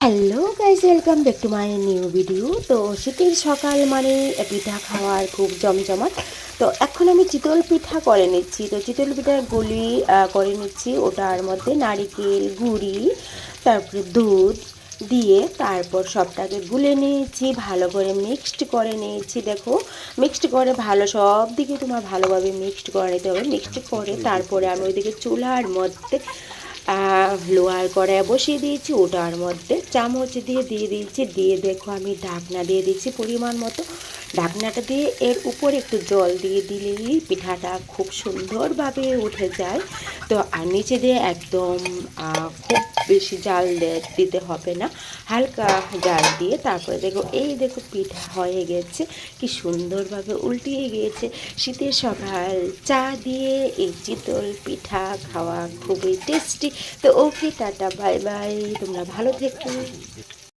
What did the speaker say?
Hello guys, welcome back to my new video. তো শীতের সকাল মানে পিঠা খাওয়ার খুব জমজমাট। তো এখন আমি চিতল পিঠা করে নিচ্ছি। তো চিতল পিঠার গুলি করে নিচ্ছি। ওটার মধ্যে নারিকেল গুঁড়ি, তারপরে দুধ দিয়ে তারপর সবটাকে গুলে নিয়েছি, ভালো করে মিক্সড করে নিয়েছি। দেখো, মিক্সড করে ভালো সব দিকে তোমার ভালোভাবে মিক্সড করে নিতে হবে। মিক্সড করে তারপরে আমি ওইদিকে চুলার মধ্যে লোহার কড়াইয়ে বসিয়ে দিয়েছি। ওটার মধ্যে চামচ দিয়ে দিয়েছি। দিয়ে দেখো আমি ঢাকনা দিয়ে দিচ্ছি পরিমাণ মতো। ঢাকনাটা দিয়ে এর উপরে একটু জল দিয়ে দিলেই পিঠাটা খুব সুন্দরভাবে উঠে যায়। তো আর নিচে দিয়ে একদম খুব বেশি জাল দিতে হবে না, হালকা জাল দিয়ে তারপরে দেখো পিঠা হয়ে গেছে, কি সুন্দরভাবে উল্টিয়ে গিয়েছে। শীতের সকাল চা দিয়ে এই চিতল পিঠা খাওয়া খুবই টেস্টি। তো ওকে, টাটা, বাই বাই, তোমরা ভালো থেকো।